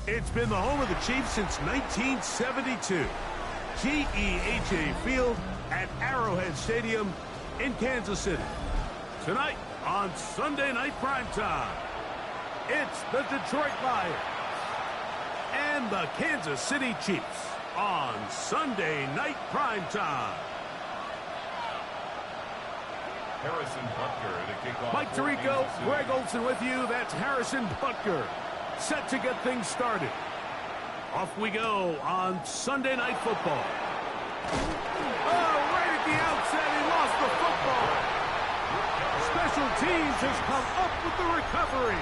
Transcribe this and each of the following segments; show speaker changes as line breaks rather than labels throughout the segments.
It's been the home of the Chiefs since 1972. GEHA Field at Arrowhead Stadium in Kansas City. Tonight on Sunday Night Primetime, it's the Detroit Lions and the Kansas City Chiefs on Sunday Night Primetime.
Harrison Butker to kick off.
Mike Tirico, Greg Olsen with you. That's Harrison Butker, set to get things started. Off we go on Sunday Night Football. Oh, right at the outset, he lost the football. Special teams has come up with the recovery.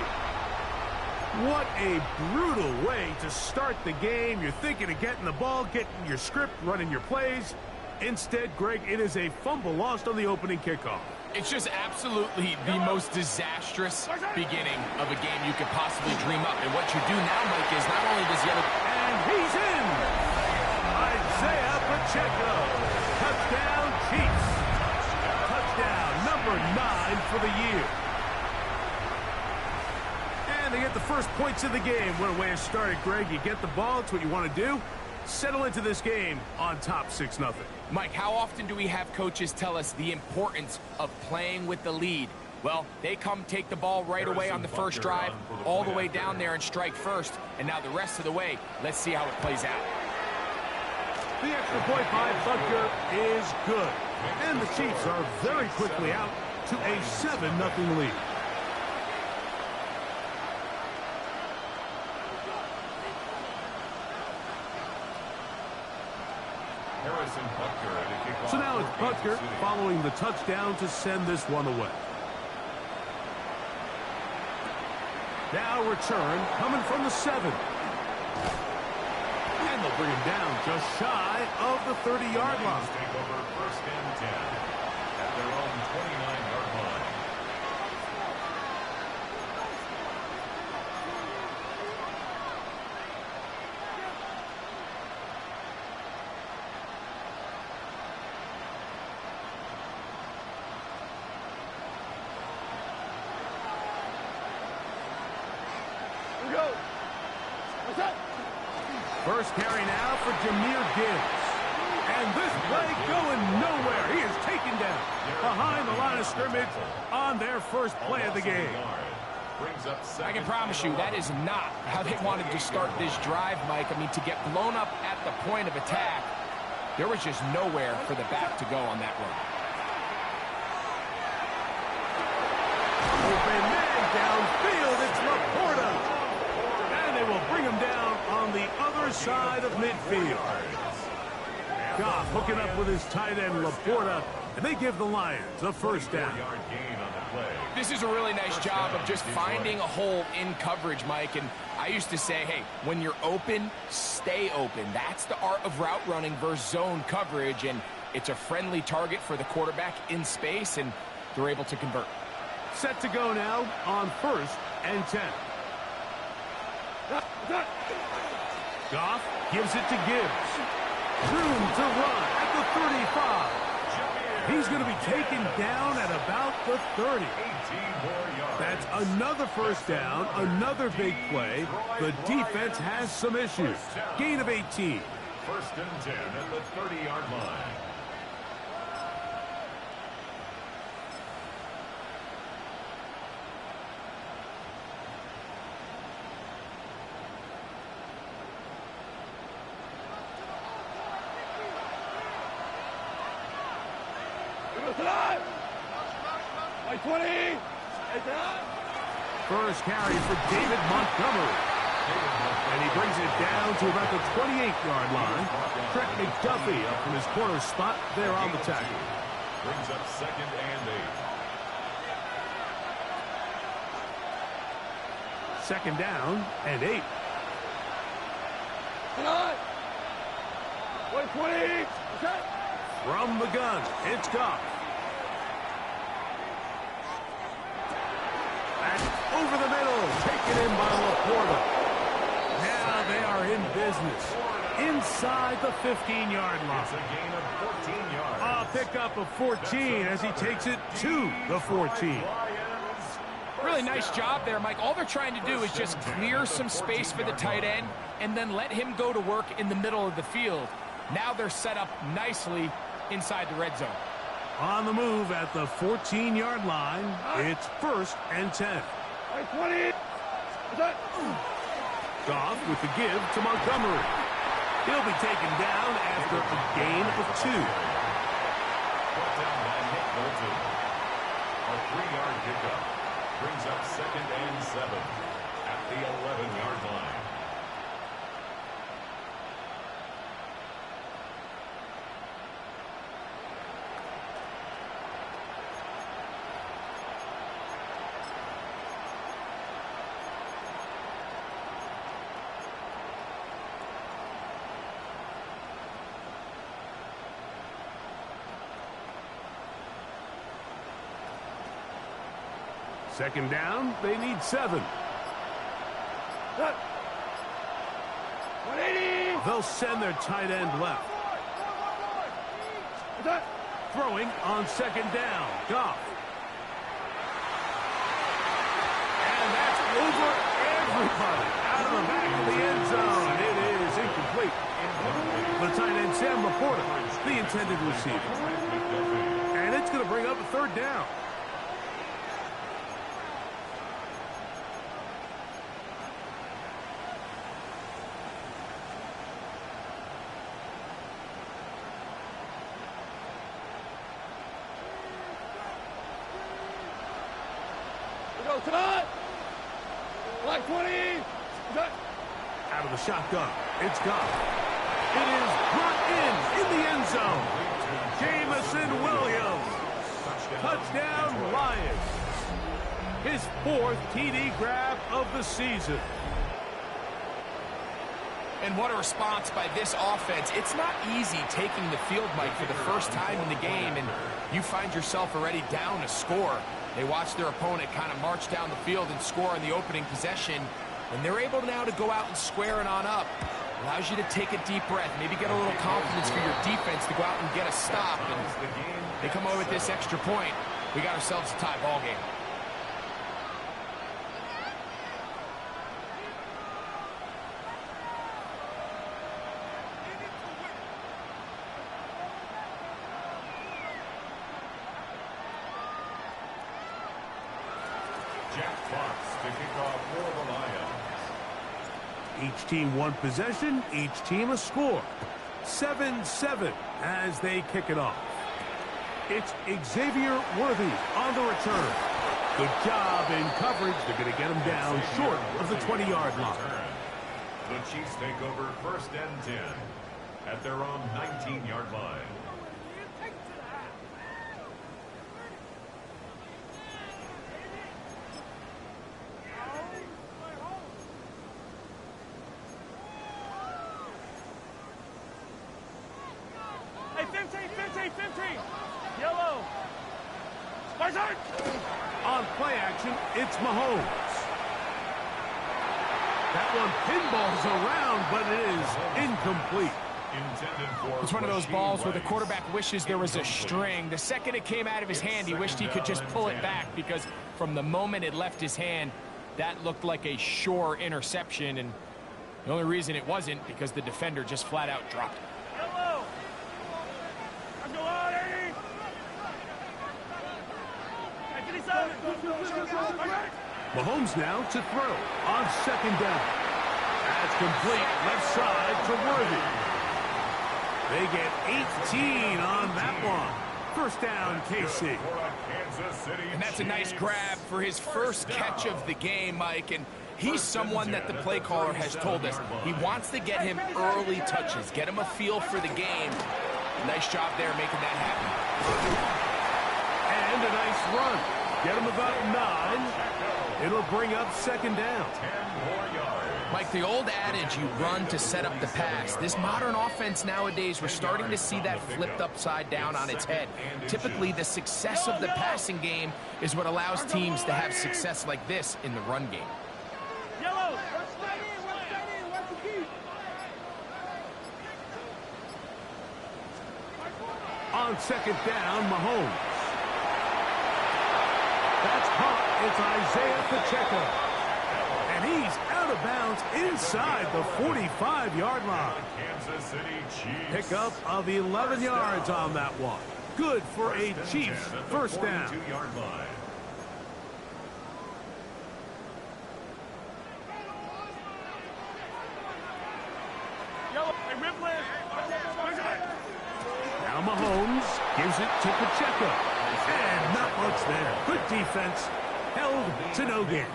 What a brutal way to start the game. You're thinking of getting the ball, getting your script, running your plays. Instead, Greg, it is a fumble lost on the opening kickoff.
It's just absolutely the most disastrous beginning of a game you could possibly dream up. And what you do now, Mike, is not only does he have
And he's in! Isaiah Pacheco. Touchdown, Chiefs. Touchdown number 9 for the year. And they get the first points of the game. What a way to start it, Greg. You get the ball. It's what you want to do. Settle into this game on top 6-0.
Mike, how often do we have coaches tell us the importance of playing with the lead? Well, they come take the ball right away on the first drive, all the way down there and strike first. And now the rest of the way, let's see how it plays out.
The extra point by Butker is good. And the Chiefs are very quickly out to a 7-0 lead. So now it's Butker following the touchdown to send this one away. Now return coming from the 7. And they'll bring him down just shy of the 30-yard line.
Take over 1st and 10 at their own 29-yard line.
First carry now for Jahmyr Gibbs. And this play going nowhere. He is taken down behind the line of scrimmage on their first play of the game.
I can promise you that is not how they wanted to start this drive, Mike. I mean, to get blown up at the point of attack, there was just nowhere for the back to go on that run.
Open man downfield. It's Laporta. And they will bring him down on the other side of midfield. Goff hooking up with his tight end Laporta, and they give the Lions a first down.
This is a really nice job of just finding a hole in coverage, Mike. And I used to say, hey, when you're open, stay open. That's the art of route running versus zone coverage, and it's a friendly target for the quarterback in space, and they're able to convert.
Set to go now on 1st and 10. Goff gives it to Gibbs. Room to run at the 35. He's going to be taken down at about the 30. That's another first down, another big play. The defense has some issues. Gain of 18.
1st and 10 at the 30-yard line.
First carry for David Montgomery. And he brings it down to about the 28-yard line. Trent McDuffie up from his corner spot there on the tackle.
Brings up 2nd and 8.
2nd down and 8. From the gun, it's Goff. Over the middle, taken in by Laporta. Now they are in business. Inside the 15-yard line.
It's a gain of 14 yards.
A pickup of 14 as he takes it to the 14.
really nice job there, Mike. All they're trying to do is just clear some space for the tight end and then let him go to work in the middle of the field. Now they're set up nicely inside the red zone.
On the move at the 14-yard line, it's 1st and 10.
20.
Goff with the give to Montgomery. He'll be taken down after a gain of 2.
Brought down by Nick Bolton. A 3-yard pickup brings up 2nd and 7 at the 11-yard line.
Second down, they need 7.
180.
They'll send their tight end left. Throwing on 2nd down, Goff. And that's over everybody. Out of the back of the end zone. It is incomplete. The tight end, Sam Laporta, the intended receiver. And it's going to bring up a 3rd down.
Black 20.
Out of the shotgun, it's Goff. It is brought in the end zone. Jamison Williams. Touchdown, Lions. His 4th TD grab of the season.
And what a response by this offense. It's not easy taking the field, Mike, for the first time in the game, and you find yourself already down a score. They watch their opponent kind of march down the field and score on the opening possession, and they're able now to go out and square it on up. Allows you to take a deep breath, maybe get a little confidence for your defense to go out and get a stop. And they come away with this extra point. We got ourselves a tie ball game.
Jack Fox to kick off for the Lions.
Each team one possession, each team a score. 7-7 as they kick it off. It's Xavier Worthy on the return. Good job in coverage. They're going to get him down short of the 20-yard line.
The Chiefs take over 1st and 10 at their own 19-yard line.
Hey, 15. Yellow. Spicer.
On play action, it's Mahomes. That one pinballs around, but it is incomplete.
It's one of those balls where the quarterback wishes there was a string. The second it came out of his hand, he wished he could just pull it back, because from the moment it left his hand, that looked like a sure interception, and the only reason it wasn't because the defender just flat out dropped it.
Yellow. Let's go on, 80. 57.
Mahomes now to throw on 2nd down. That's complete left side to Worthy. They get 18 on that one. 1st down, KC.
And that's a nice grab for his first catch of the game, Mike. And he's someone that the play caller has told us he wants to get him early touches, get him a feel for the game. Nice job there making that happen.
And a nice run. Get him about 9. It'll bring up 2nd down.
10 more yards.
Mike, the old adage, you run to set up the pass. This modern offense nowadays, we're starting to see that flipped upside down on its head. Typically, the success of the passing game is what allows teams to have success like this in the run game.
Yellow.
On 2nd down, Mahomes. That's caught it's Isaiah Pacheco. And he's out of bounds inside the 45-yard line.
Kansas City Chiefs.
Pickup of 11 yards on that one. Good for a Chiefs first down.
42-yard line.
Now Mahomes gives it to Pacheco. And not much there. Good defense. Held to no gain.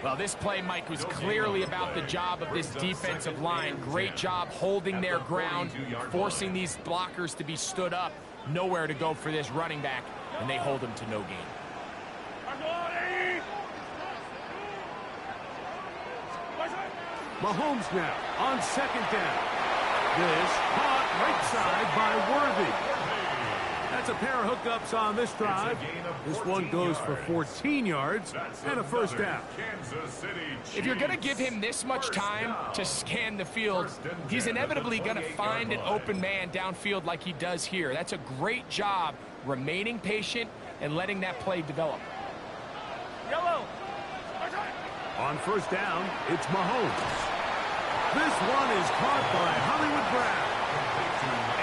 Well, this play, Mike, was clearly about the job of this defensive line. Great job holding their ground, forcing these blockers to be stood up. Nowhere to go for this running back, and they hold him to no gain.
Mahomes now on second down. This caught right side by Worthy. That's a pair of hookups on this drive. This one goes for 14 yards and a first down.
If you're going to give him this much time to scan the field, he's inevitably going to find an open man downfield like he does here. That's a great job remaining patient and letting that play develop.
On first down, it's Mahomes. This one is caught by Hollywood Brown.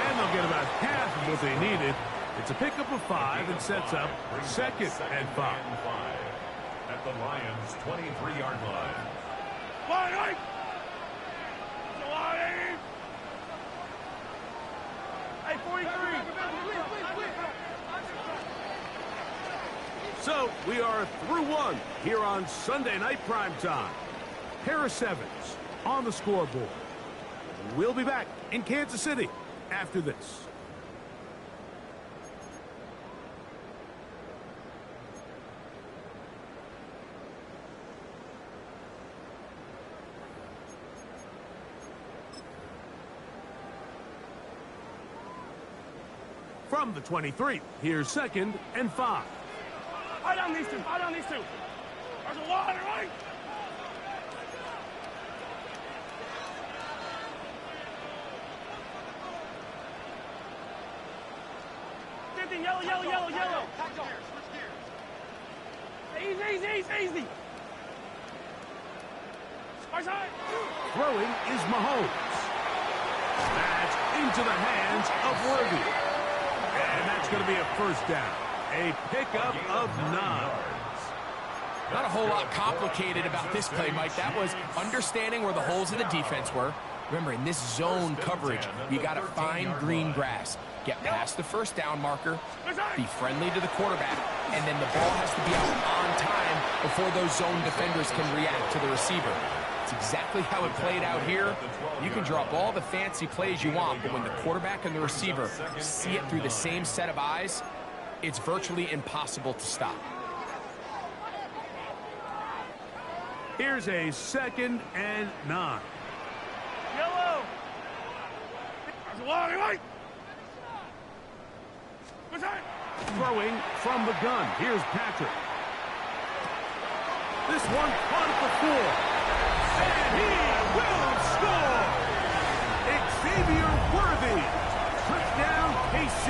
And they'll get about half of what they needed. It's a pickup of 5 and sets up second and 5.
At the Lions' 23-yard line.
Hey, 43.
So we are through one here on Sunday Night Primetime. Harris Evans on the scoreboard. We'll be back in Kansas City after this. From the 23, here's second and 5.
I don't need to. There's a water, right? Yellow. Easy.
Throwing is Mahomes. That's into the hands of Worthy. And that's going to be a first down. A pickup of 9.
Not a whole lot complicated about this play, Mike. That was understanding where the holes in the defense were. Remember, in this zone coverage, you got to find green grass. Get past the first down marker, be friendly to the quarterback, and then the ball has to be out on time before those zone defenders can react to the receiver. It's exactly how it played out here. You can draw up all the fancy plays you want, but when the quarterback and the receiver see it through the same set of eyes, it's virtually impossible to stop.
Here's a second and 9.
Yellow. There's a water, right?
Throwing from the gun. Here's Patrick. This one caught at the 4. And he will score! Xavier Worthy. Touchdown, KC.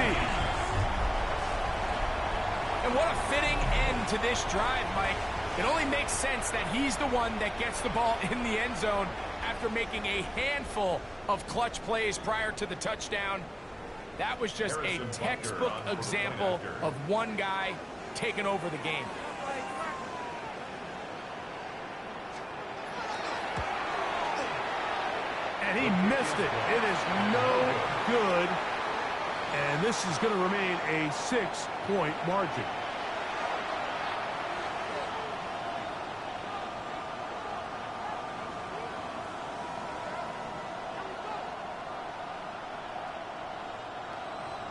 And what a fitting end to this drive, Mike. It only makes sense that he's the one that gets the ball in the end zone after making a handful of clutch plays prior to the touchdown. That was just a textbook example of one guy taking over the game.
And he missed it. It is no good. And this is going to remain a 6-point margin.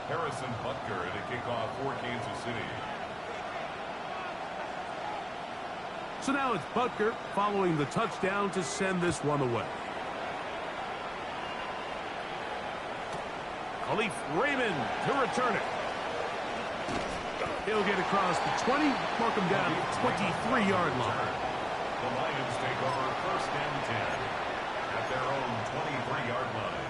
Harrison Butker at a kickoff for Kansas City.
So now it's Butker following the touchdown to send this one away. Khalif Raymond to return it. He'll get across the 20, mark him down at the 23-yard line.
The Lions take over first and 10 at their own 23-yard line.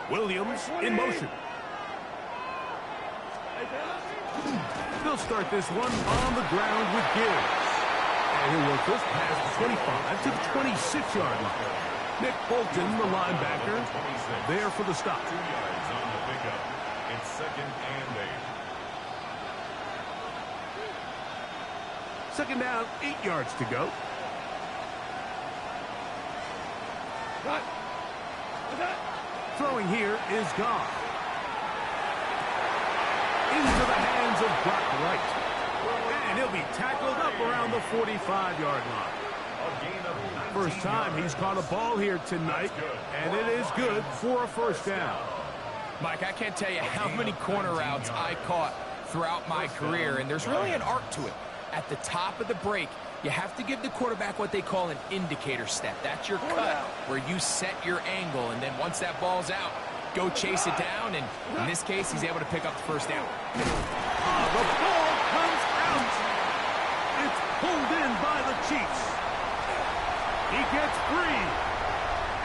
Williams in motion. They'll start this one on the ground with Gibbs. And he'll work this past the 25 to the 26-yard line. Nick Bolton, the linebacker, there for the stop.
2 yards on the pickup. It's 2nd and 8.
2nd down, 8 yards to go. Throwing here is Goff. Into the hands of Brock Wright. And he'll be tackled up around the 45-yard line. First time he's caught a ball here tonight, and it is good for a 1st down.
Mike, I can't tell you how many corner routes I caught throughout my career, and there's really an art to it. At the top of the break, you have to give the quarterback what they call an indicator step. That's your cut where you set your angle, and then once that ball's out, go chase it down, and in this case, he's able to pick up the 1st down.
The ball comes out. It's pulled in by the Chiefs. He gets free,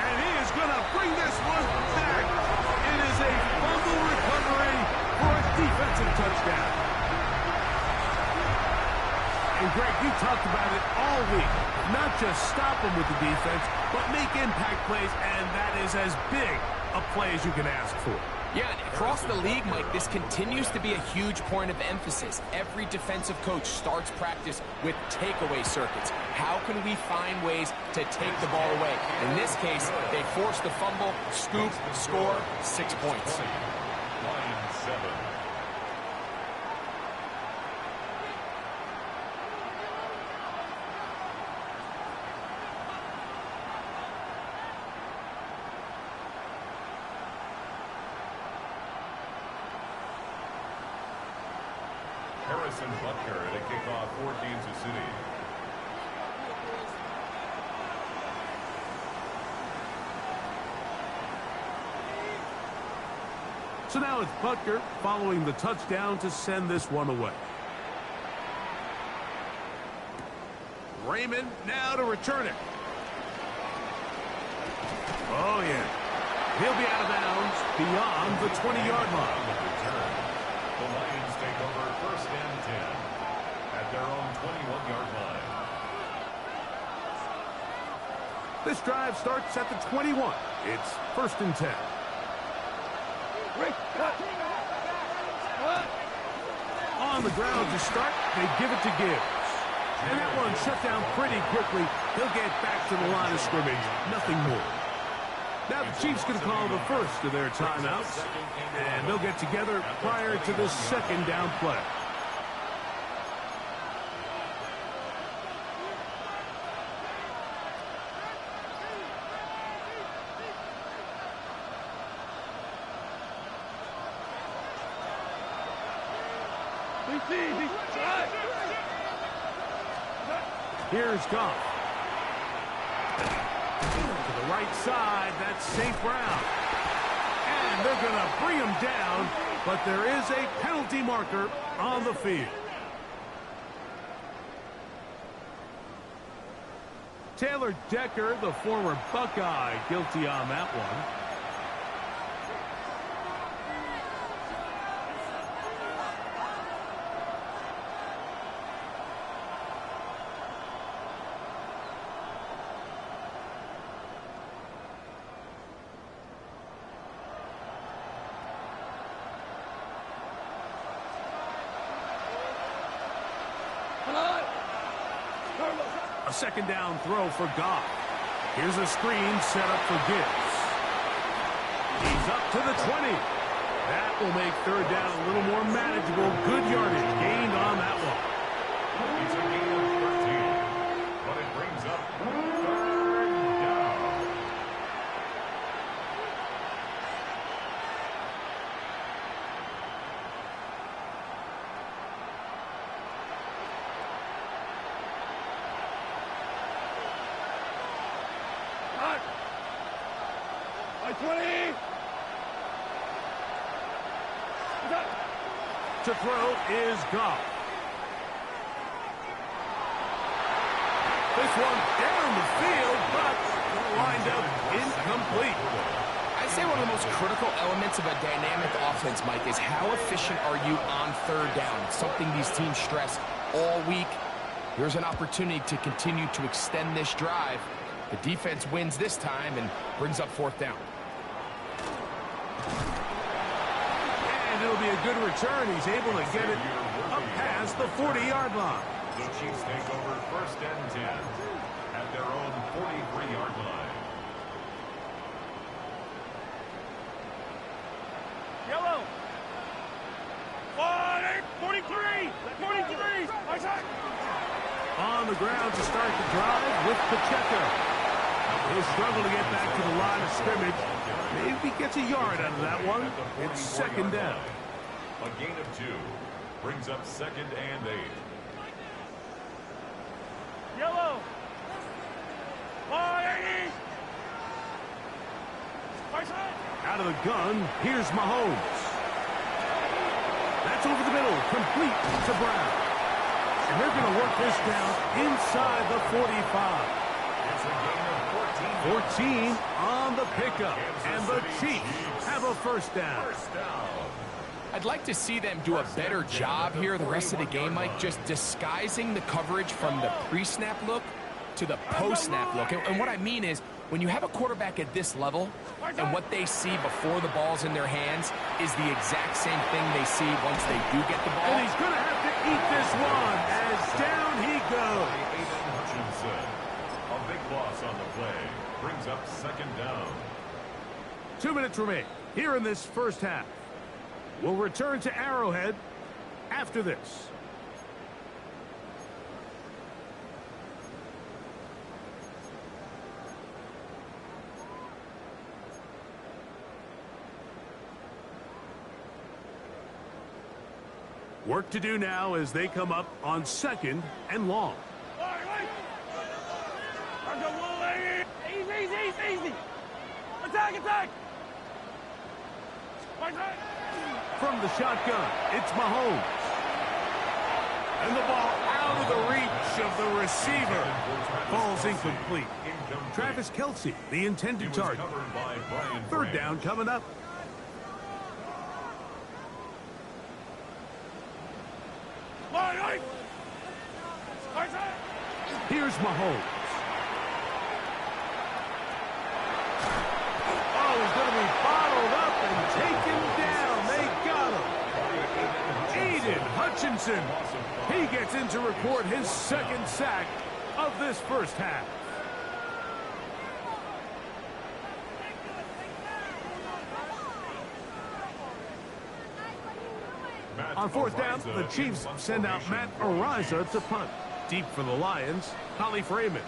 and he is going to bring this one back. It is a fumble recovery for a defensive touchdown. And, Greg, you talked about it all week. Not just stop them with the defense, but make impact plays, and that is as big a play as you can ask for.
Yeah, and across the league, Mike, this continues to be a huge point of emphasis. Every defensive coach starts practice with takeaway circuits. How can we find ways to take the ball away? In this case, they force the fumble, scoop, score, 6 points.
Lions 7. Harrison Butker to kick off for Kansas City.
So now it's Butker following the touchdown to send this one away. Raymond now to return it. Oh, yeah. He'll be out of bounds beyond the 20-yard line.
The Lions take over 1st and 10 at their own 21-yard line.
This drive starts at the 21. It's 1st and 10. On the ground to start, they give it to Gibbs. And that one shut down pretty quickly. He'll get back to the line of scrimmage. Nothing more. Now the Chiefs can call the first of their timeouts, and they'll get together prior to the 2nd down play. Here's Goff. To the right side, that's St. Brown. And they're going to bring him down, but there is a penalty marker on the field. Taylor Decker, the former Buckeye, guilty on that one. A 2nd down throw for Goff. Here's a screen set up for Gibbs. He's up to the 20. That will make 3rd down a little more manageable. Good yardage gained on that one.
It's a gain of 13, but it brings up 3rd down.
To throw is Goff. This one down the field, but lined up incomplete.
say one of the most critical elements of a dynamic offense, Mike, is how efficient are you on third down? It's something these teams stress all week. Here's an opportunity to continue to extend this drive. The defense wins this time and brings up fourth down.
And it'll be a good return. He's able to get it up past the 40-yard line.
The Chiefs take over first and 10 at their own 43-yard line.
Yellow. 43. 43.
On the ground to start the drive with Pacheco. He'll struggle to get back to the line of scrimmage. Maybe gets a yard out of that one. It's second down.
A gain of 2 brings up second and 8.
Yellow. 180.
Out of the gun, here's Mahomes. That's over the middle, complete to Brown. And they're going to work this down inside the 45.
It's a gain of
14 on the pickup. And the Chiefs have a first down.
I'd like to see them do a better job here the rest of the game, Mike, just disguising the coverage from the pre-snap look to the post-snap look. And what I mean is, when you have a quarterback at this level, and what they see before the ball's in their hands is the exact same thing they see once they do get the ball.
And he's going to have to eat this one as down he goes.
A big loss on the play. Brings up second down.
2 minutes remain here in this first half. We'll return to Arrowhead after this. Work to do now as they come up on second and long.
Easy. Attack.
From the shotgun, it's Mahomes. And the ball out of the reach of the receiver. Ball's incomplete. Travis Kelce, the intended target. Third down coming up. Here's Mahomes. Oh, he's going to be bottled up and taken down. They got him. Aiden Hutchinson. He gets in to record his second sack of this first half. On fourth down, the Chiefs send out Matt Ariza to punt. Deep for the Lions, Holly Freeman.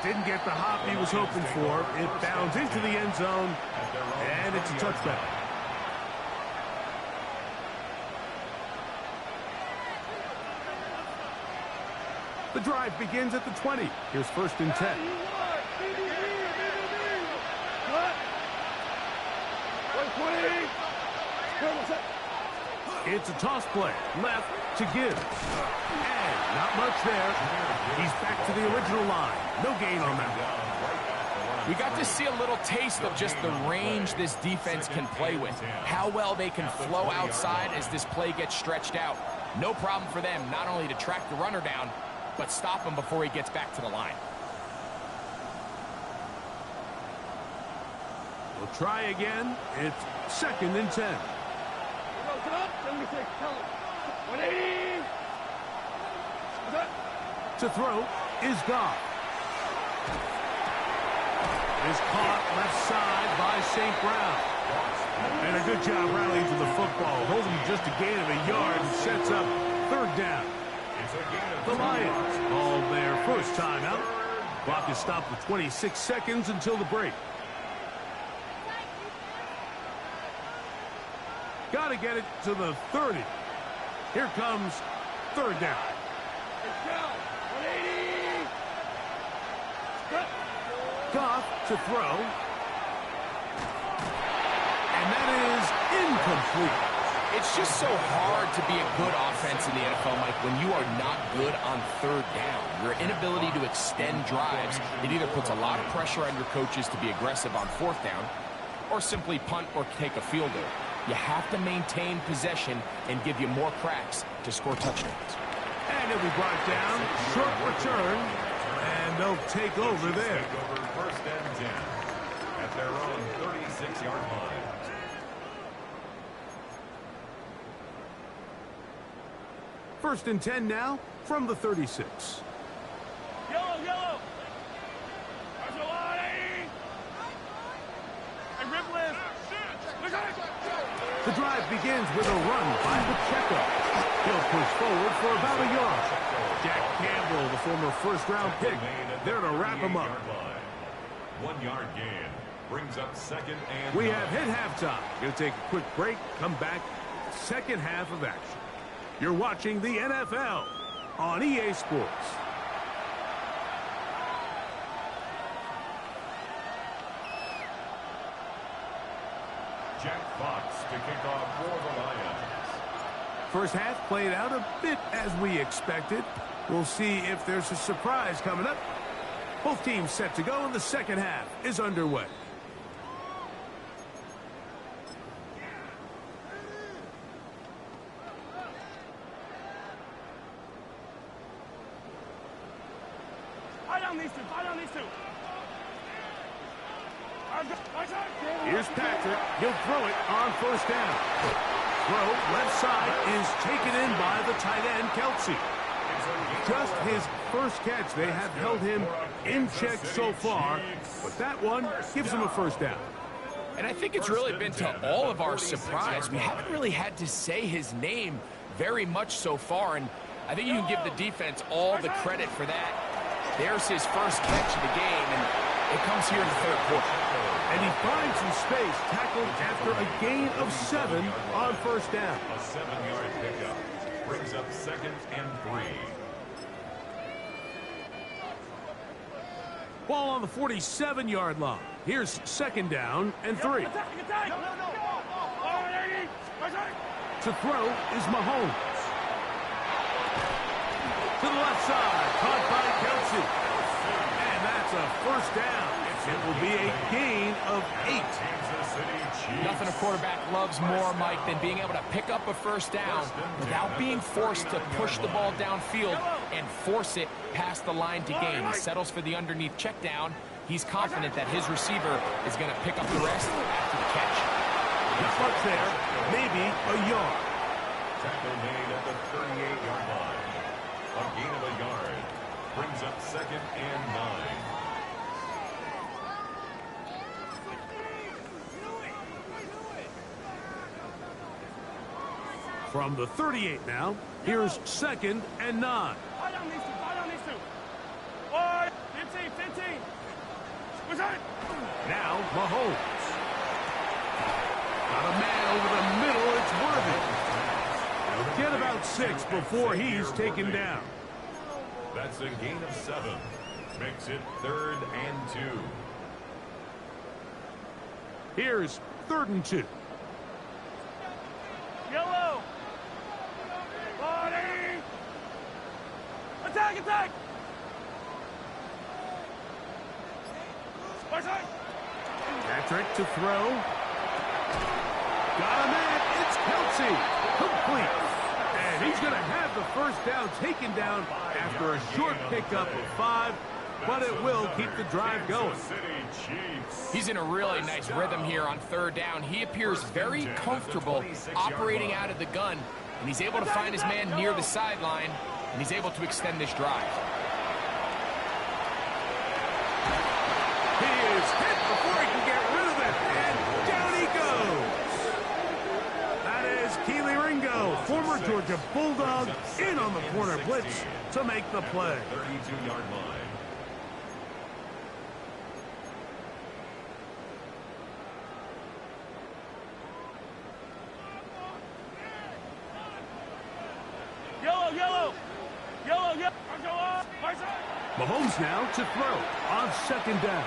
Didn't get the hop he was hoping for. It bounds into the end zone, and it's a touchback. The drive begins at the 20. Here's first and 10. It's a toss play. Left to Gibbs. And not much there. He's back to the original line. No gain on that.
We got to see a little taste of just the range this defense can play with. How well they can flow outside as this play gets stretched out. No problem for them not only to track the runner down, but stop him before he gets back to the line.
We'll try again. It's second and 10.
180.
To throw is Goff. Is caught left side by St. Brown. And a good job rallying to the football. Holding just a gain of a yard and sets up third down. The Lions call their first timeout. Clock is stopped with 26 seconds until the break. Got to get it to the 30. Here comes third down. Goff to throw. And that is incomplete.
It's just so hard to be a good offense in the NFL, Mike, when you are not good on third down. Your inability to extend drives, it either puts a lot of pressure on your coaches to be aggressive on fourth down or simply punt or take a field goal. You have to maintain possession and give you more cracks to score touchdowns.
And it'll be brought down. Short return. And they'll take over there.
First and 10 at their own 36-yard line.
First and 10 now from the 36.
Yellow, yellow. Hey, Ripley.
The drive begins with a run by Pacheco. He'll push forward for about a yard. Jack Campbell, the former first-round pick, there to wrap him up.
1 yard gain brings up second and
We have hit halftime. Going to take a quick break, come back, second half of action. You're watching the NFL on EA Sports.
Jack Fox to kick off for the Lions.
First half played out a bit as we expected. We'll see if there's a surprise coming up. Both teams set to go, and the second half is underway. Here's Patrick. He'll throw it on first down. Throw left side is taken in by the tight end, Kelsey. Just his first catch. They have held him in check so far, but that one gives him a first down.
And I think it's really been to all of our surprise. We haven't really had to say his name very much so far, and I think you can give the defense all the credit for that. There's his first catch of the game, and it comes here in the third quarter.
And he finds some space, tackled after a gain of 7 on first down.
A 7-yard pickup brings up second and 3.
Ball on the 47-yard line. Here's second down and 3. To throw is Mahomes. To the left side, caught by Kelsey. And that's a first down. It will be a gain of 8.
Nothing a quarterback loves more, Mike, than being able to pick up a first down without being forced to push the ball downfield and force it past the line to gain. He settles for the underneath check down. He's confident that his receiver is going to pick up the rest after the catch.
Not much there, maybe a yard.
Tackle made at the 38-yard line. A gain of a yard brings up second and 9.
From the 38 now, here's second and 9. Now Mahomes. Got a man over the middle, it's Worthy. He'll get about 6 before he's taken down.
That's a gain of 7. Makes it third and 2.
Here's third and 2.
Yellow. Body. Attack, attack.
Patrick to throw. Got a man. It's Kelsey. Complete. And he's going to have the first down taken down after a short pickup of 5, but it will keep the drive going.
He's in a really nice rhythm here on third down. He appears very comfortable operating out of the gun, and he's able to find his man near the sideline, and he's able to extend this drive.
He is hit before he can get rid of it, and down he goes. That is Keely Ringo, former Georgia Bulldog, in on the corner blitz to make the play.
32-yard line.
Yellow, yellow. Yellow, yellow.
Mahomes now to throw on second down.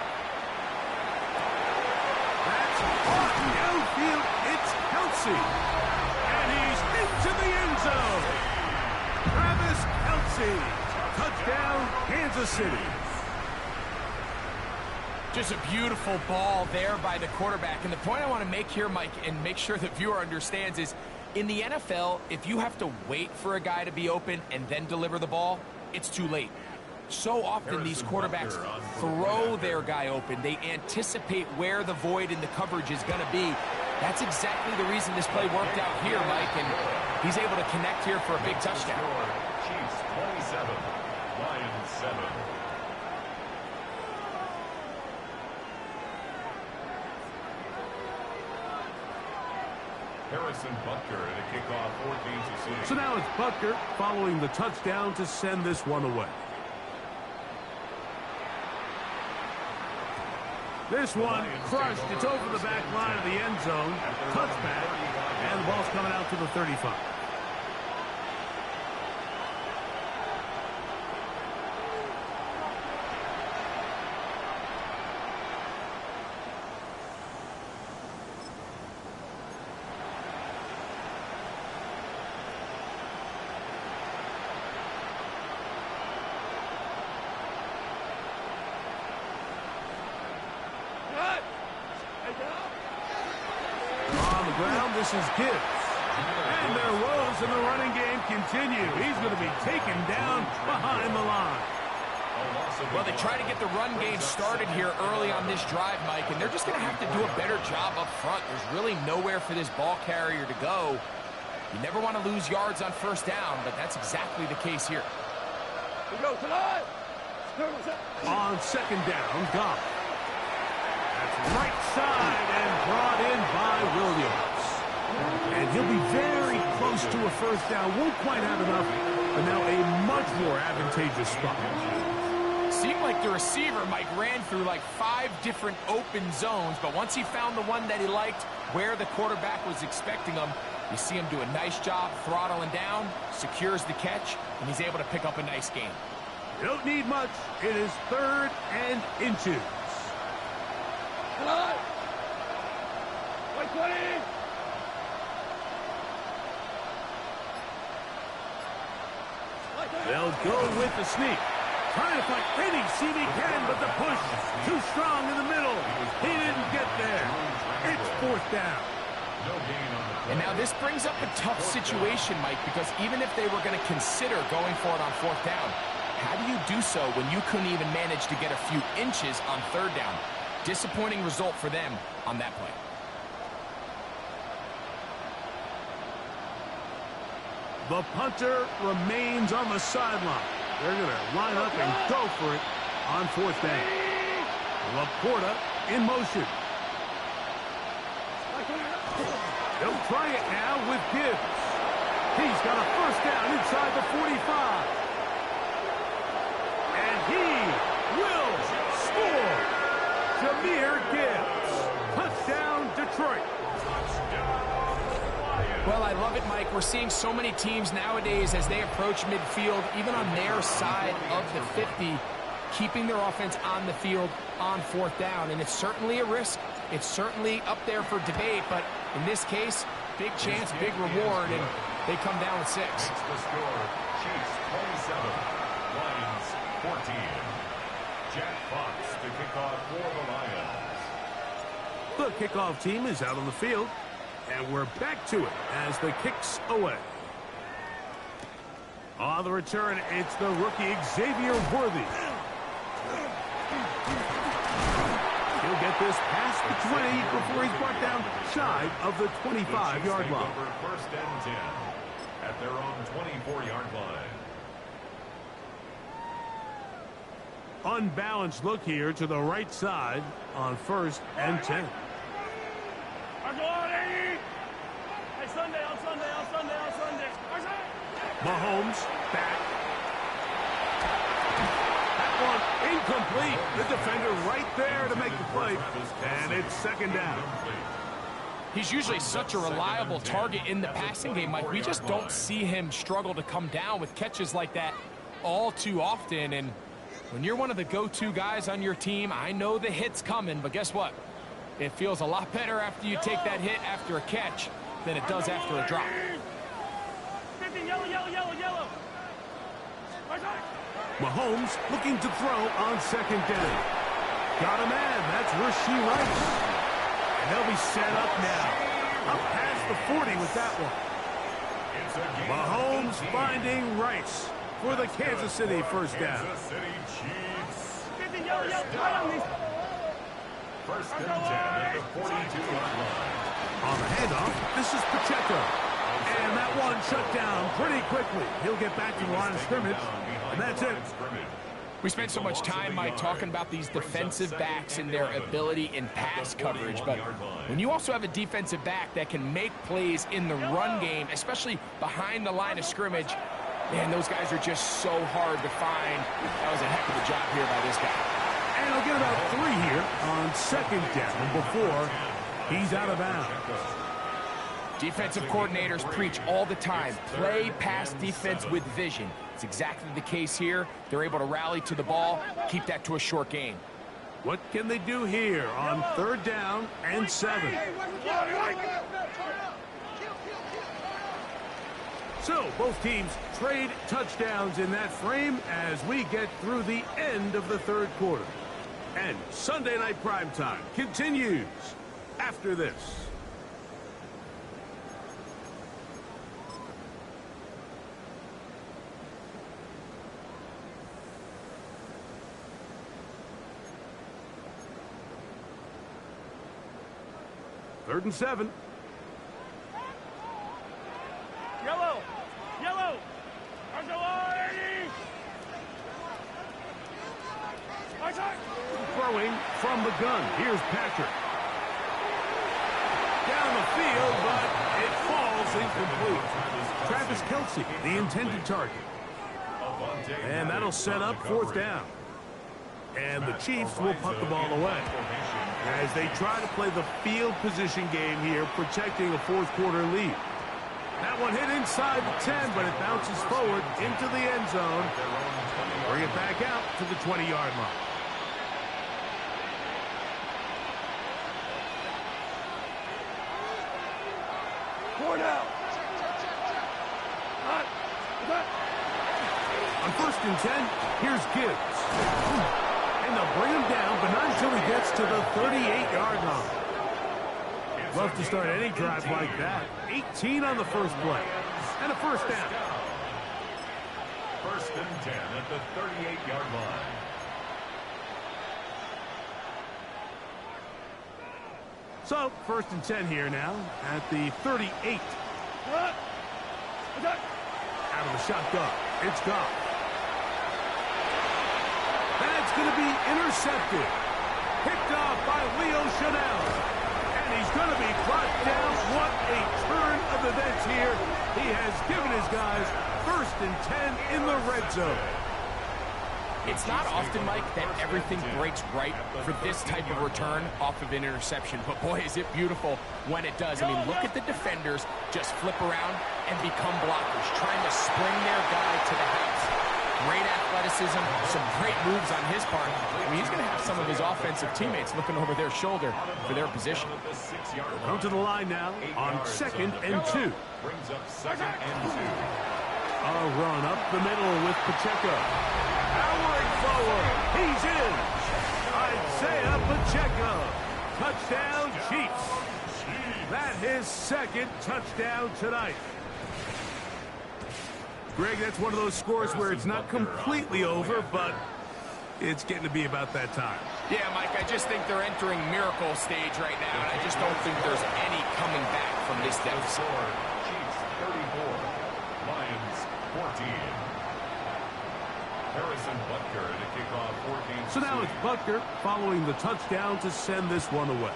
That's caught downfield. It's Kelsey. And he's into the end zone. Travis Kelsey. Touchdown, Kansas City.
Just a beautiful ball there by the quarterback. And the point I want to make here, Mike, and make sure the viewer understands is, in the NFL, if you have to wait for a guy to be open and then deliver the ball, it's too late. So often these quarterbacks throw their guy open. They anticipate where the void in the coverage is going to be. That's exactly the reason this play worked out here, Mike, and he's able to connect here for a big touchdown.
Chiefs 27, Lions 7. Harrison Butker at a kickoff for Kansas City.
So now it's Butker following the touchdown to send this one away. This one crushed. It's over the back line of the end zone. Touchback. And the ball's coming out to the 35. This is Gibbs. And their woes in the running game continue. He's going to be taken down behind the line.
Well, they try to get the run game started here early on this drive, Mike, and they're just going to have to do a better job up front. There's really nowhere for this ball carrier to go. You never want to lose yards on first down, but that's exactly the case here.
On second down, Goff. That's right side and brought in by Williams. And he'll be very close to a first down. Won't quite have enough, but now a much more advantageous spot.
Seemed like the receiver, Mike, ran through like 5 different open zones, but once he found the one that he liked, where the quarterback was expecting him, you see him do a nice job throttling down, secures the catch, and he's able to pick up a nice gain.
You don't need much. It is 3rd and inches.
Hello? 120.
They'll go with the sneak. Trying to find any seam he can, but the push too strong in the middle. He didn't get there. It's 4th down.
And now this brings up a tough situation, Mike, because even if they were going to consider going for it on 4th down, how do you do so when you couldn't even manage to get a few inches on 3rd down? Disappointing result for them on that play.
The punter remains on the sideline. They're going to line up and go for it on 4th down. Laporta in motion. They'll try it now with Gibbs. He's got a first down inside the 45. And he will score. Jahmyr Gibbs. Touchdown, Detroit.
Well, I love it, Mike. We're seeing so many teams nowadays as they approach midfield, even on their side of the 50, keeping their offense on the field on 4th down. And it's certainly a risk. It's certainly up there for debate, but in this case, big chance, big reward, and they come down with 6.
It's the score. Chiefs 27, Lions 14. Jack Fox to kick off for the Lions.
The kickoff team is out on the field. And we're back to it as the kick's away. On the return, it's the rookie Xavier Worthy. He'll get this past the 20 before he's brought down shy of the 25-yard line.
First and 10 at their own 24-yard line.
Unbalanced look here to the right side on 1st and 10. Mahomes back. That one incomplete. The defender right there to make the play. And it's 2nd down.
He's usually such a reliable target in the passing game, Mike. We just don't see him struggle to come down with catches like that all too often. And When you're one of the go-to guys on your team, I know the hit's coming, but guess what? It feels a lot better after you take that hit after a catch than it does after a drop.
50, yellow, yellow, yellow, yellow.
Mahomes looking to throw on second down. Got a man. That's Rasheed Rice. And they'll be set up now. Up past the 40 with that one. Mahomes finding Rice for the Kansas City first down.
Kansas City Chiefs.
50, yellow, yellow, right on these.
First and 10 at the 42-yard line.
On the handoff, this is Pacheco. And that one shut down pretty quickly. He'll get back to the line of scrimmage, and that's it.
We spent so much time, Mike, talking about these defensive backs and their ability in pass coverage, but when you also have a defensive back that can make plays in the run game, especially behind the line of scrimmage, man, those guys are just so hard to find. That was a heck of a job here by this guy.
And he'll get about 3 here on second down before he's out of bounds.
Defensive coordinators preach all the time, play pass defense with vision. It's exactly the case here. They're able to rally to the ball, keep that to a short game.
What can they do here on third down and 7? So both teams trade touchdowns in that frame as we get through the end of the third quarter. And Sunday Night Primetime continues after this. Third and 7.
Yellow, yellow.
Throwing from the gun. Here's Patrick. Down the field, but it falls incomplete. Travis Kelce, the intended target. And that'll set up fourth down. And the Chiefs will punt the ball away as they try to play the field position game here, protecting a fourth quarter lead. That one hit inside the 10, but it bounces forward into the end zone. Bring it back out to the 20-yard line. On first and 10, here's Gibbs. And they'll bring him down, but not until he gets to the 38-yard line. Love to start any drive like that. 18 on the first play. And a first down.
First and 10 at the 38-yard line.
So, first and 10 here now at the 38. Out of the shotgun. It's gone. That's going to be intercepted. Picked off by Leo Chanel. And he's going to be brought down. What a turn of events here. He has given his guys first and 10 in the red zone.
It's not often, Mike, that everything breaks right for this type of return off of an interception. But, boy, is it beautiful when it does. I mean, look at the defenders just flip around and become blockers, trying to spring their guy to the house. Great athleticism, some great moves on his part. I mean, he's going to have some of his offensive teammates looking over their shoulder for their position.
Come to the line now on second and 2.
Brings up second and 2.
A run up the middle with Pacheco. Powering forward. He's in. Isaiah Pacheco. Touchdown, Chiefs. That his second touchdown tonight. Greg, that's one of those scores where it's not completely over, but it's getting to be about that time.
Yeah, Mike, I just think they're entering miracle stage right now, and I just don't think there's any coming back from this deficit.
Chiefs 34, Lions 14. Harrison Butker to kick off 14.
So now it's Butker following the touchdown to send this one away.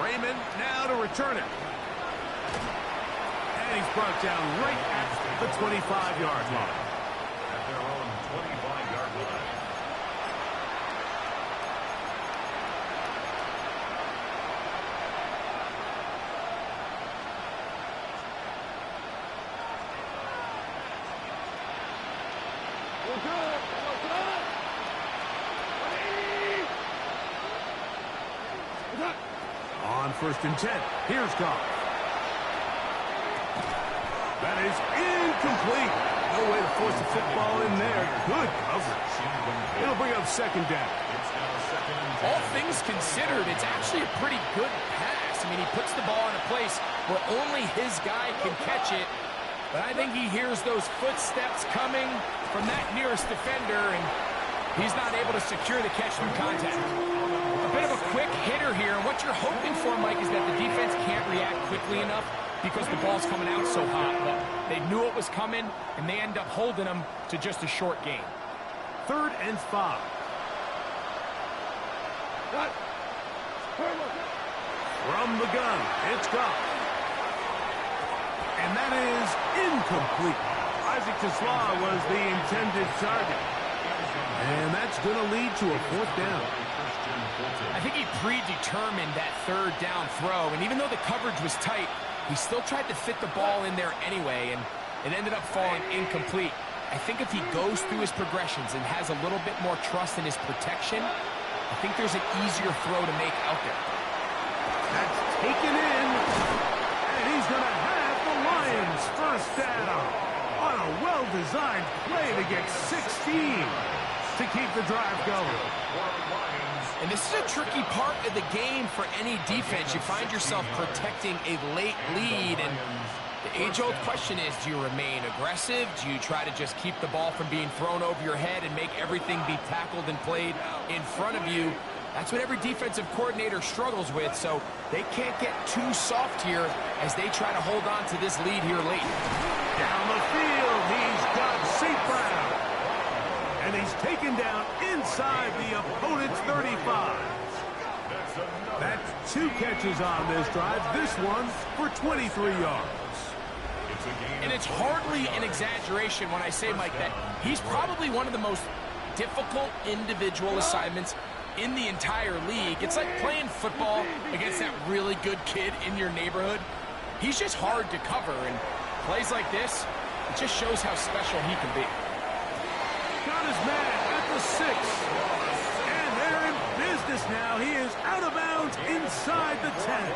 Raymond now to return it. And he's brought down right at the 25-yard line.
At their own 25-yard line.
On 1st and 10, here's Goff. That is incomplete. No way to force the football in there. Good coverage. It'll bring up 2nd down.
All things considered, it's actually a pretty good pass. I mean, he puts the ball in a place where only his guy can catch it. But I think he hears those footsteps coming from that nearest defender, and he's not able to secure the catch through contact. A bit of a quick hitter here. What you're hoping for, Mike, is that the defense can't react quickly enough because the ball's coming out so hot. But they knew it was coming, and they end up holding them to just a short gain.
3rd and 5. From the gun, it's Goff. And that is incomplete. Isaac Tesla was the intended target. And that's going to lead to a 4th down.
I think he predetermined that 3rd down throw, and even though the coverage was tight, he still tried to fit the ball in there anyway, and it ended up falling incomplete. I think if he goes through his progressions and has a little bit more trust in his protection, I think there's an easier throw to make out there.
That's taken in, and he's going to have the Lions 1st down on a well-designed play to get 16 to keep the drive going.
And this is a tricky part of the game for any defense. You find yourself protecting a late lead, and the age-old question is, do you remain aggressive? Do you try to just keep the ball from being thrown over your head and make everything be tackled and played in front of you? That's what every defensive coordinator struggles with, so they can't get too soft here as they try to hold on to this lead here late.
Down the field, he's got St. Brown. And he's taken down inside the opponent's 35. That's 2 catches on this drive. This one for 23 yards.
And it's hardly an exaggeration when I say, Mike, that he's probably one of the most difficult individual assignments in the entire league. It's like playing football against that really good kid in your neighborhood. He's just hard to cover, and plays like this, it just shows how special he can be.
Got his man at the 6. And they're in business now. He is out of bounds inside the 10.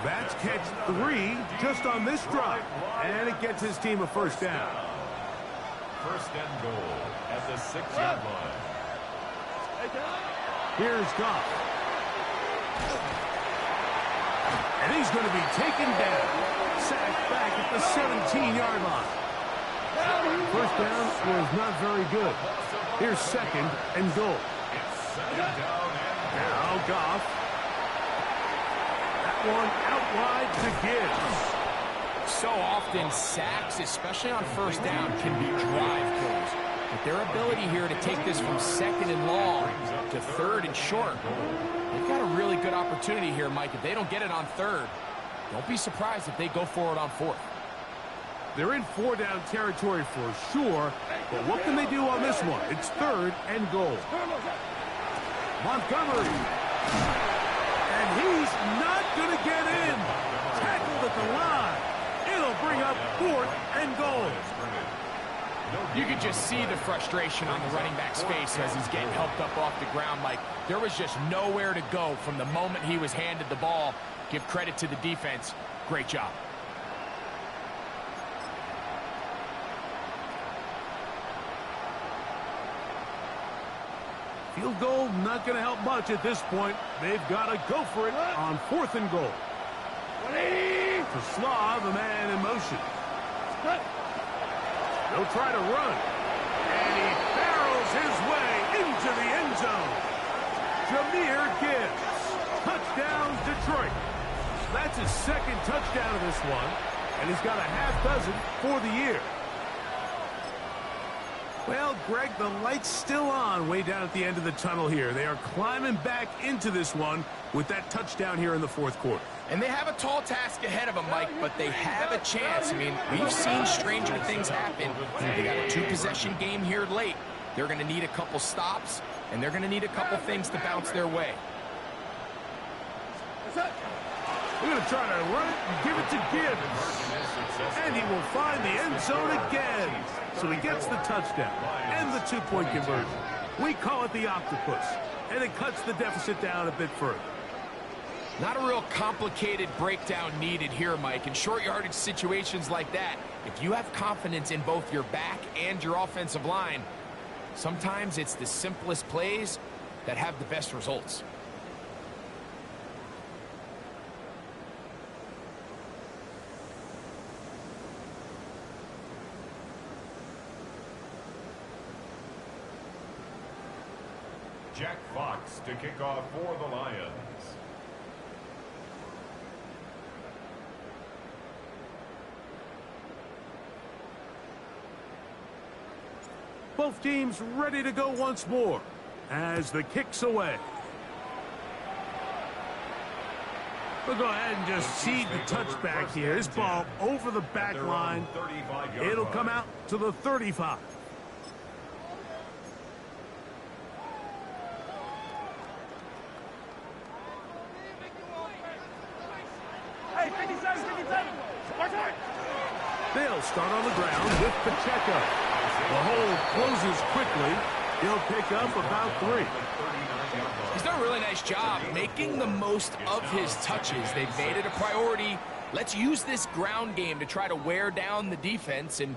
That's catch 3 just on this drive. And it gets his team a 1st down.
1st and goal at the 6-yard line.
Here's Goff. And he's going to be taken down. Sacked back at the 17-yard line. 1st down was not very good. Here's 2nd and goal. Now Goff. That one out wide to Gibbs.
So often sacks, especially on 1st down, can be drive kills. But their ability here to take this from 2nd and long to 3rd and short, they've got a really good opportunity here, Mike. If they don't get it on 3rd, don't be surprised if they go for it on 4th.
They're in 4-down territory for sure, but what can they do on this one? It's 3rd and goal. Montgomery. And he's not going to get in. Tackled at the line. It'll bring up 4th and goal.
You could just see the frustration on the running back's face as he's getting helped up off the ground. Like, there was just nowhere to go from the moment he was handed the ball. Give credit to the defense. Great job.
Field goal not going to help much at this point. They've got to go for it on 4th and goal. For Slav, the man in motion. He'll try to run. And he barrels his way into the end zone. Jahmyr Gibbs. Touchdown, Detroit. That's his 2nd touchdown of this one. And he's got a half dozen for the year. Well, Greg, the light's still on way down at the end of the tunnel here. They are climbing back into this one with that touchdown here in the 4th quarter.
And they have a tall task ahead of them, Mike, but they have a chance. I mean, we've seen stranger things happen. They got a 2-possession game here late. They're going to need a couple stops, and they're going to need a couple things to bounce their way.
We're going to try to run it and give it to Gibbs. And he will find the end zone again. So he gets the touchdown and the two-point conversion. We call it the octopus, and it cuts the deficit down a bit further.
Not a real complicated breakdown needed here, Mike. In short yardage situations like that, if you have confidence in both your back and your offensive line, sometimes it's the simplest plays that have the best results.
Jack Fox to kick off for the Lions.
Both teams ready to go once more as the kick's away. We'll go ahead and just seed the touchback here. This ball over the back line. It'll come out to the 35.
Hey, 57, 57.
They'll start on the ground with Pacheco. The hole closes quickly. He'll pick up about 3.
He's done a really nice job making the most of his touches. They've made it a priority. Let's use this ground game to try to wear down the defense, and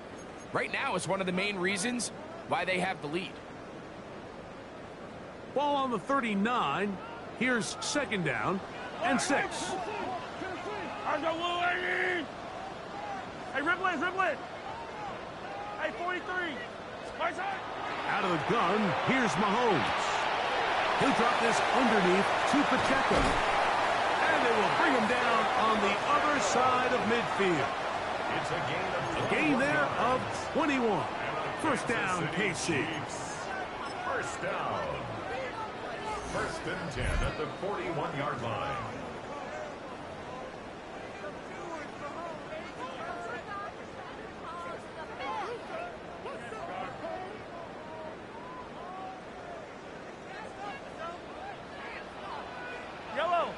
right now it's one of the main reasons why they have the lead.
Ball on the 39. Here's second down and 6.
Hey, ribble it. Hey, 43.
Out of the gun, here's Mahomes. He'll drop this underneath to Pacheco. And they will bring him down on the other side of midfield.
It's
A gain there of 21. First down, KC.
First down. First and 10 at the 41-yard line.
Yellow.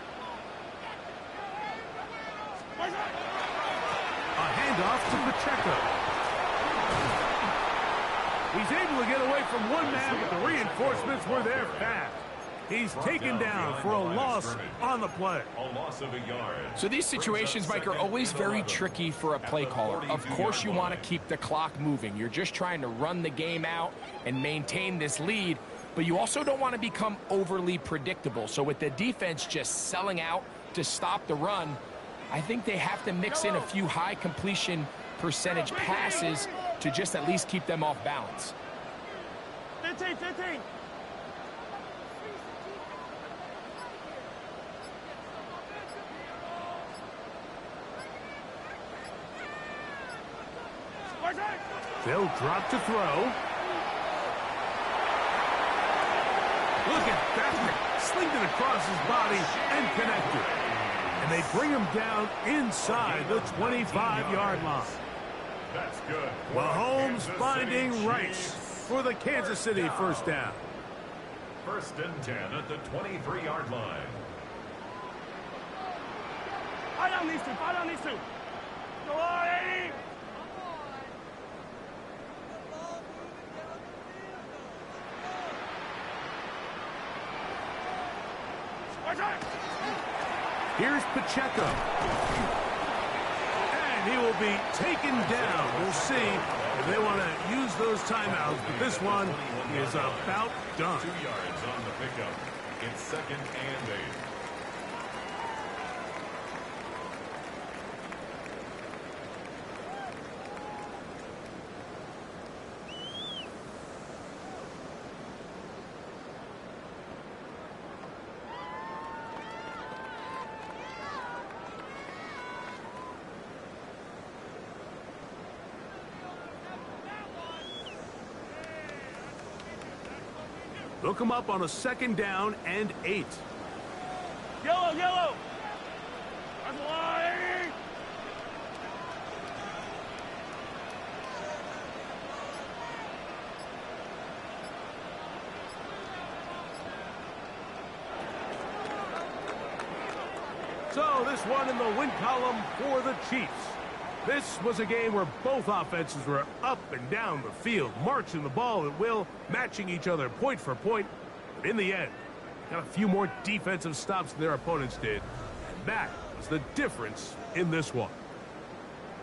A handoff to Pacheco. He's able to get away from one man, but the reinforcements were there fast. He's taken down for a loss on the play.
A loss of a yard.
So these situations, Mike, are always very tricky for a play caller. Of course you want to keep the clock moving. You're just trying to run the game out and maintain this lead, but you also don't want to become overly predictable. So with the defense just selling out to stop the run, I think they have to mix in a few high completion percentage passes to just at least keep them off balance.
15.
They'll drop to throw. Look at that. Slinged it across his body and connected. And they bring him down inside the 25-yard line.
That's good.
Mahomes finding Rice for the Kansas City first down.
First and 10 at the 23-yard line.
Fight down these two. Go on, Eddie.
Here's Pacheco. And he will be taken down. We'll see if they want to use those timeouts. But this one is about done.
2 yards on the pickup. It's second and 8.
They'll come up on a second down and 8.
Yellow. That's wide.
So this one in the win column for the Chiefs. This was a game where both offenses were up and down the field, marching the ball at will, matching each other point for point. But in the end, got a few more defensive stops than their opponents did. And that was the difference in this one.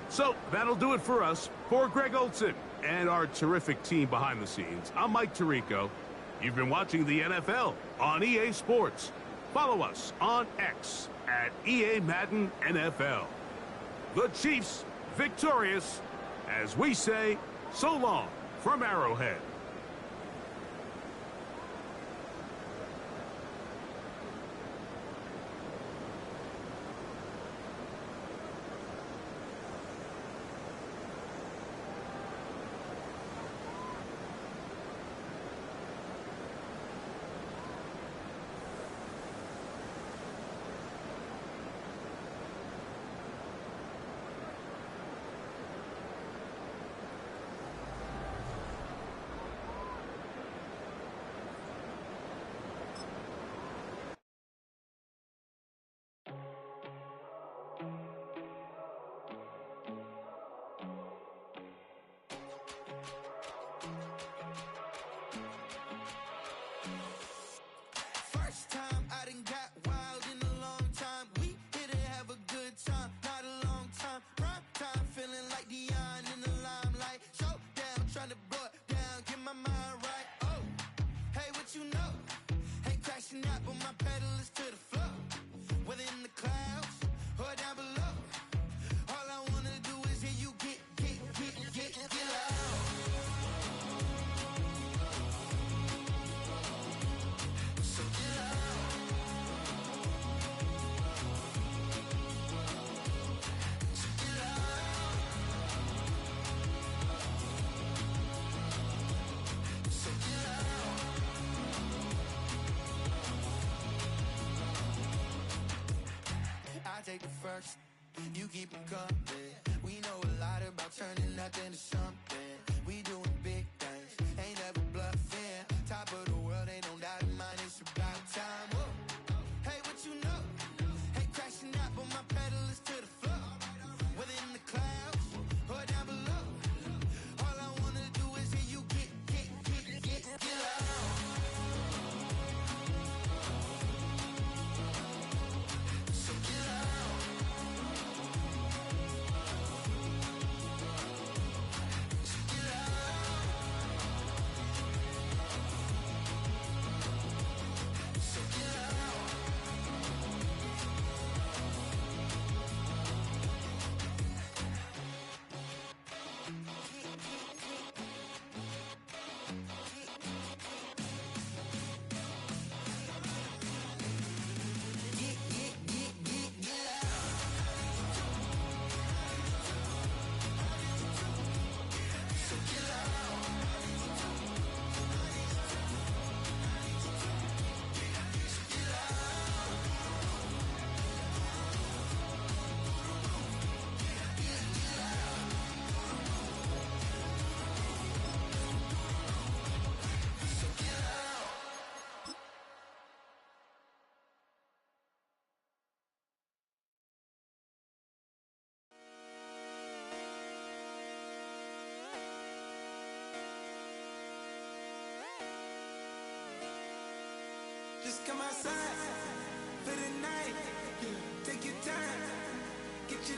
So that'll do it for us. For Greg Olson and our terrific team behind the scenes, I'm Mike Tirico. You've been watching the NFL on EA Sports. Follow us on X at EA Madden NFL. The Chiefs victorious, as we say, so long from Arrowhead.
First time I done got wild in a long time. We here to have a good time, not a long time. Prime time, feeling like Dion in the limelight. Showdown, trying to blow it down, get my mind right. Oh, hey, what you know? Ain't crashing out, but my pedal is to the floor. Whether in the clouds or down below, all I wanna do is hear you get loud. So get loud. So get loud. So get loud. I take the first, you keep 'em coming. We know a lot about turning nothing to something. We doing big things, ain't never bluffing. Top of the world, ain't no doubt in mine, it's about time. Whoa. Hey, what you know? Ain't crashing out, but my pedal is to the floor. Whether in the clouds or down below, all I wanna do is hear you get loud. So get loud. So get loud. So get loud. So get loud. So get loud. So get loud. Just come outside for the night. Take your time. Get your